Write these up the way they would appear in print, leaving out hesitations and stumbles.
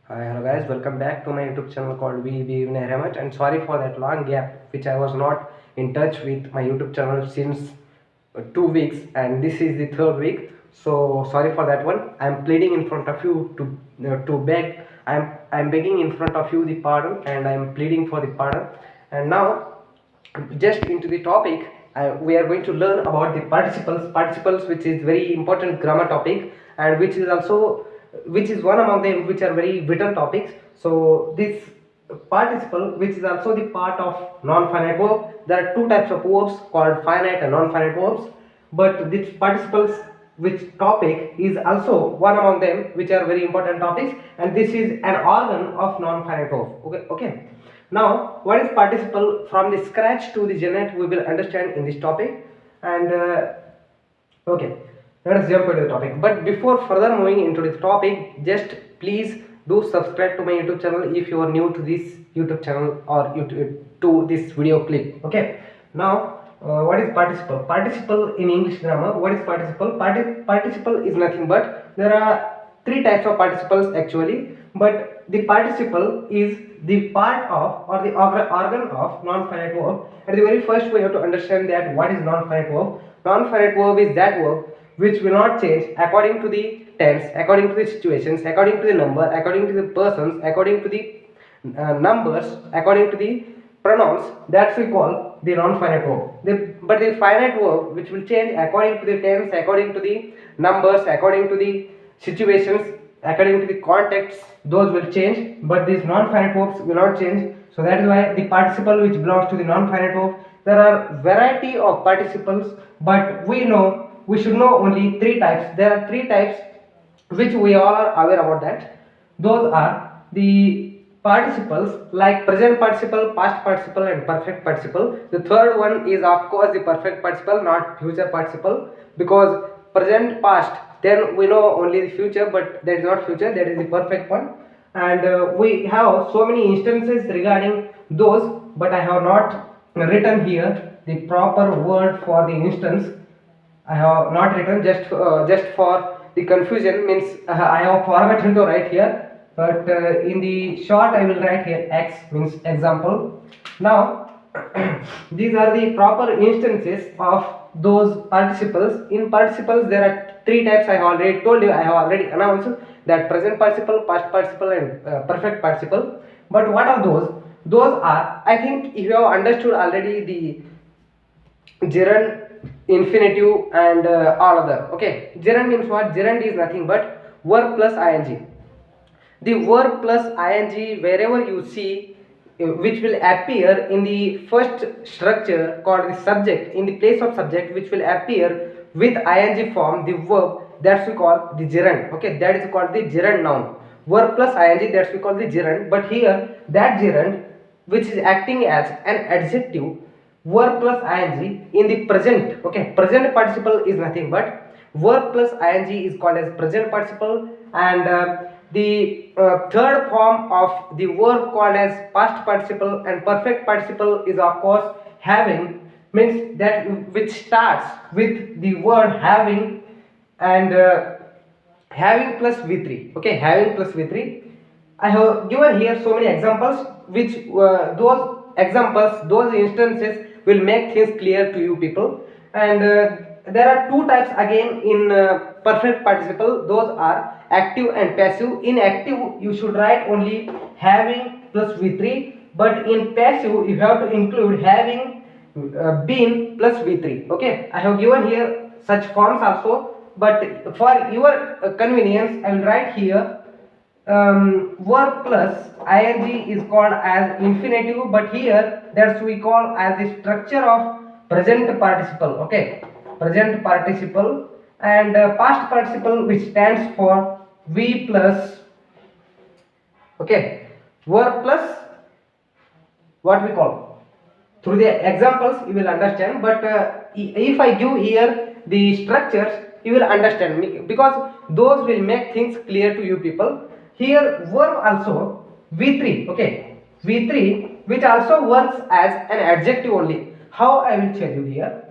Hi, hello guys, welcome back to my YouTube channel called B Vinay Hiremath, and sorry for that long gap which I was not in touch with my YouTube channel since 2 weeks, and this is the third week. So sorry for that one. I am pleading in front of you to beg. I am begging in front of you the pardon, and I am pleading for the pardon. And now, just into the topic, we are going to learn about the participles, which is very important grammar topic, and which is one among them which are very vital topics. So this participle, which is also the part of non-finite verb, there are two types of verbs called finite and non-finite verbs, but this participles which topic is also one among them which are very important topics, and this is an organ of non-finite verb. Okay. Now, what is participle from the scratch to the generate, we will understand in this topic. And okay, let us jump into the topic. But before further moving into this topic, just please do subscribe to my YouTube channel if you are new to this YouTube channel or to this video clip. Okay. Now, what is participle? Participle in English grammar. What is participle? Participle is nothing but there are three types of participles actually, but the participle is the part of or the organ of non-finite verb. At the very first, we have to understand that what is non-finite verb. Non-finite verb is that verb which will not change according to the tense, according to the situations, according to the number, according to the persons, according to the numbers, according to the pronouns. That's we call the non-finite verb. But the finite verb which will change according to the tense, according to the numbers, according to the situations, according to the context, those will change, but these non-finite verbs will not change. So that is why the participle which belongs to the non-finite verb, there are variety of participles, but we should know only three types. There are three types which we all are aware about that. Those are the participles like present participle, past participle, and perfect participle. The third one is of course the perfect participle, not future participle, because present, past, then we know only the future, but that is not future, that is the perfect one. And we have so many instances regarding those, but I have not written here the proper word for the instance. I have not written, just for the confusion, means I have forgotten to write here, but in the short I will write here X means example. Now these are the proper instances of those participles. In participles there are three types. I have already told you, I have already announced that present participle, past participle, and perfect participle. But what are those? Those are, I think if you have understood already, the gerund, infinitive, and all other. Okay, gerund means what? Gerund is nothing but verb plus ing. The verb plus ing, wherever you see, which will appear in the first structure called the subject, in the place of subject, which will appear with ing form, the verb, that's we call the gerund. Okay, that is called the gerund noun. Verb plus ing, that's we call the gerund. But here that gerund which is acting as an adjective, verb plus ing in the present. Okay, present participle is nothing but verb plus ing is called as present participle, and the third form of the verb called as past participle, and perfect participle is of course having, means that which starts with the word having, and having plus v3. Okay, having plus v3. I have given here so many examples, which those examples, those instances will make things clear to you people. And there are two types again in perfect participle. Those are active and passive. In active you should write only having plus v3, but in passive you have to include having been plus v3. Okay, I have given here such forms also, but for your convenience I will write here verb plus ing is called as infinitive, but here that's we call as the structure of present participle. Okay, present participle, and past participle which stands for v plus. Okay, verb plus what we call, through the examples you will understand, but if I give here the structures you will understand, because those will make things clear to you people. Here verb also v3. Okay, v3 which also works as an adjective only. How I will tell you here,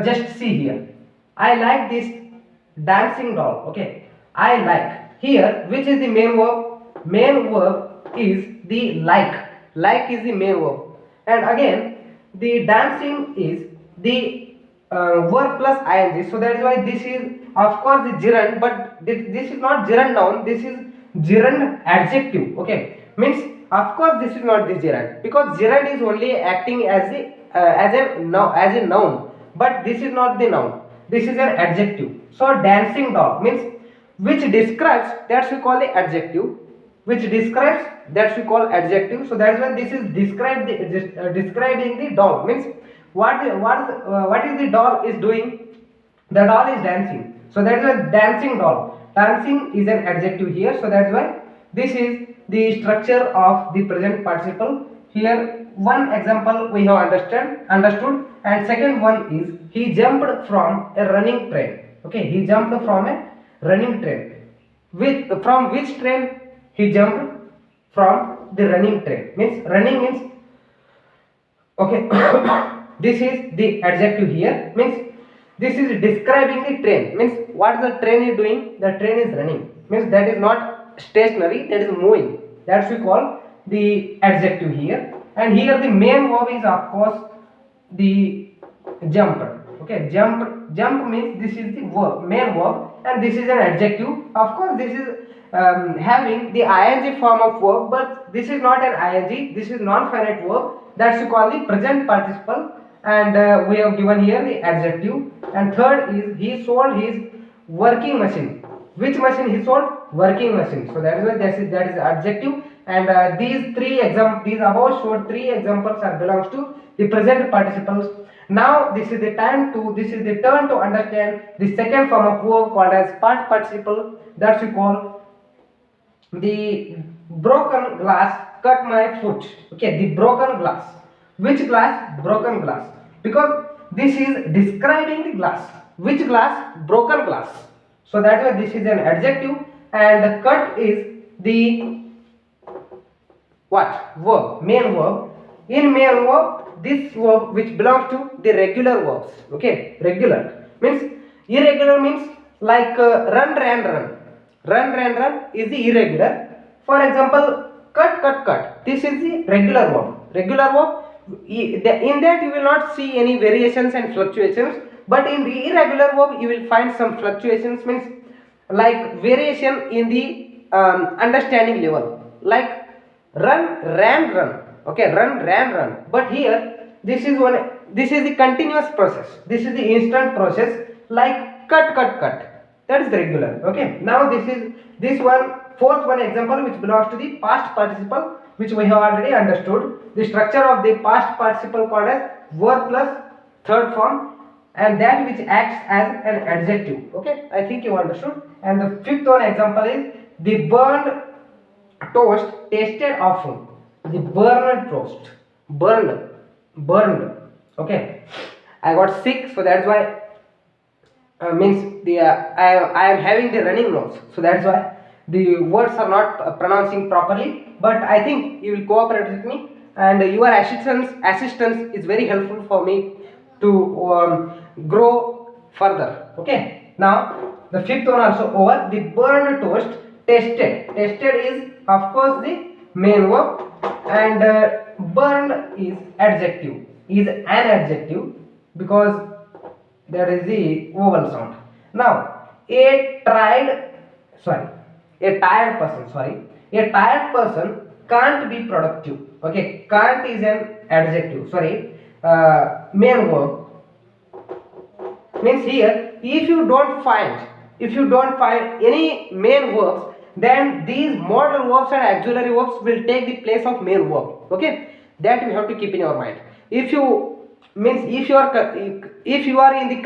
just see here, I like this dancing doll. Okay, I like, here which is the main verb? main verb is the like is the main verb, and again the dancing is the verb plus ing, so that is why this is of course the gerund, but this is not gerund noun, this is gerund adjective. Okay, means of course this is not the gerund, because gerund is only acting as the as a noun, but this is not the noun, this is an adjective. So dancing doll means which describes, that's we call the adjective, which describes, that's we call adjective. So that's why this is describing the doll, means what is the doll is doing, the doll is dancing, so that is a dancing doll. Dancing is an adjective here, so that's why this is the structure of the present participle. Here one example we have understood, and second one is he jumped from a running train. Okay, he jumped from a running train. From which train he jumped? From the running train. Means running means, okay, this is the adjective here, means this is describing the train, means what the train is doing, the train is running, means that is not stationary, that is moving, that's we call the adjective here. And here the main verb is of course the jumper. Okay, jump means this is the verb, main verb, and this is an adjective. Of course this is having the ing form of verb, but this is not an ing, this is non-finite verb, that's we call the present participle, and we have given here the adjective. And third is he sold his working machine. Which machine he sold? Working machine, so that is why that is adjective. And these above showed three examples are belongs to the present participles. Now this is the turn to understand the second form of verb called as part participle, that we call the broken glass cut my foot. Okay, the broken glass. Which glass? Broken glass, because this is describing the glass. Which glass? Broken glass, so that's why this is an adjective. And cut is the what? Verb, main verb. In main verb, this verb which belongs to the regular verbs. Okay, regular means, irregular means like run ran run. Run is the irregular. For example, cut, this is the regular verb. Regular verb, in that you will not see any variations and fluctuations, but in the irregular verb you will find some fluctuations, means like variation in the understanding level, like run. Okay, run, but here this is the continuous process, this is the instant process, like cut, that is the regular. Okay, now this one fourth one example which belongs to the past participle, which we have already understood the structure of the past participle called as verb plus third form, and that which acts as an adjective. Okay, I think you understood. And the fifth one example is the burned toast tasted awful. The burned toast, burned. Okay, I got sick, so that's why means the I am having the running nose, so that's why the words are not pronouncing properly, but I think you will cooperate with me, and your assistance is very helpful for me to grow further. Okay, now the fifth one also over. The burned toast tasted is of course the main verb, and burned is an adjective, because that is the vowel sound. Now a tired person can't be productive. Okay, can't is an adjective, main verb, means here if you don't find any main verbs, then these modal verbs and auxiliary verbs will take the place of main verb. Okay, that we have to keep in your mind. If you are in the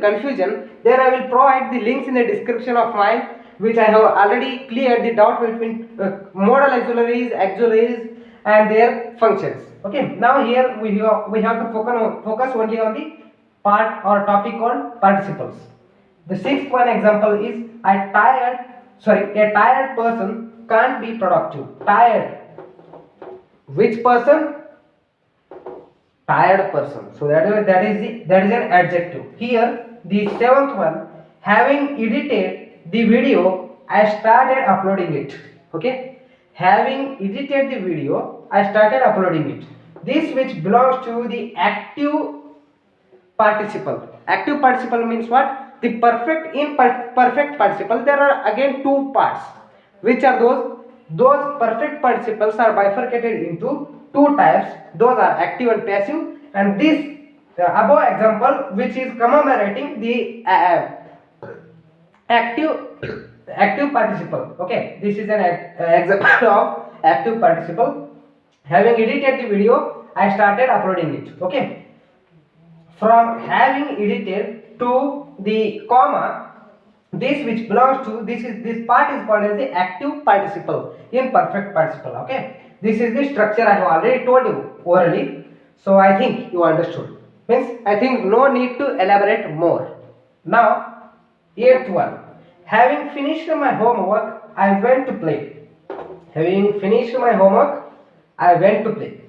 confusion, then I will provide the links in the description of mine, which I have already cleared the doubt between modal auxiliaries and their functions. Okay, now here we have to focus only on the part or topic called participles. The sixth one example is a tired person can't be productive. Tired. Which person? Tired person. So that is an adjective. Here the seventh one, having edited the video, I started uploading it. Okay, having edited the video, I started uploading it. This which belongs to the active participle. Active participle means what? The perfect imperfect participle. There are again two parts. Which are those? Those perfect participles are bifurcated into two types. Those are active and passive. And this above example, which is commemorating the active participle. Okay, this is an example of active participle. Having edited the video, I started uploading it. Okay, from having edited to the comma, this which belongs to this part is called as the active participle, imperfect participle. Okay, this is the structure I have already told you orally, so I think you understood. Means I think no need to elaborate more. Now, eighth one, having finished my homework, I went to play. Having finished my homework, I went to play.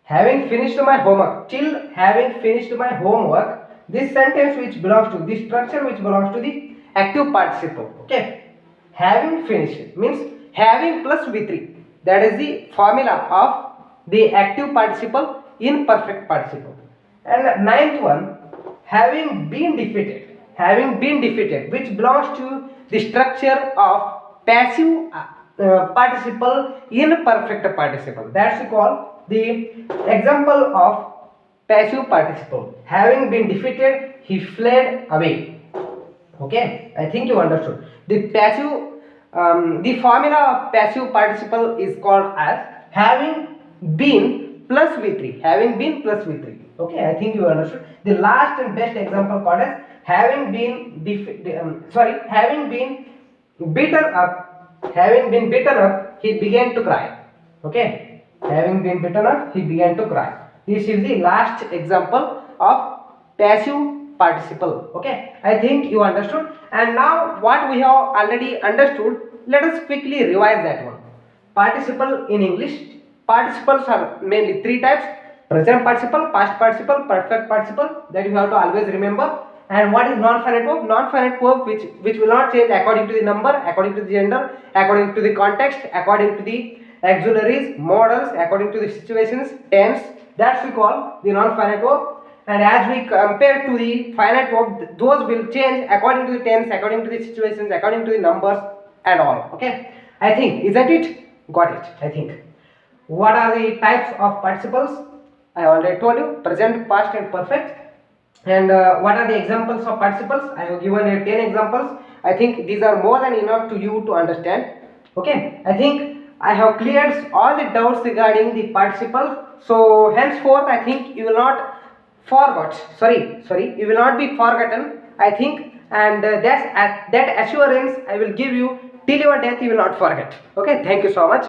Having finished my homework, till having finished my homework, this sentence which belongs to this structure which belongs to the active participle. Okay, having finished means having plus v3, that is the formula of the active participle in perfect participle. And ninth one, having been defeated, which belongs to the structure of passive participle in perfect participle. That's called the example of passive participle. Having been defeated, he fled away. Okay, I think you understood. The passive, the formula of passive participle is called as having been plus v3. Having been plus v3. Okay, I think you understood. The last and best example called as having been having been beaten up. Having been beaten up, he began to cry. Okay, having been beaten up, he began to cry. This is the last example of passive participle. Okay, I think you understood. And now what we have already understood, let us quickly revise that one. Participle in English, participles are mainly three types: present participle, past participle, perfect participle, that you have to always remember. And what is non-finite verb? Non-finite verb which will not change according to the number, according to the gender, according to the context, according to the auxiliaries, modals, according to the situations, tense. That's we call the non-finite verb. And as we compare to the finite verb, those will change according to the tense, according to the situations, according to the numbers and all. Okay, I think, isn't it? Got it, I think. What are the types of participles? I already told you: present, past and perfect. And what are the examples of participles? I have given 10 examples. I think these are more than enough to you to understand. Okay, I think I have cleared all the doubts regarding the participles. So henceforth I think you will not you will not be forgotten, I think. And that assurance I will give you: till your death you will not forget. Okay, thank you so much.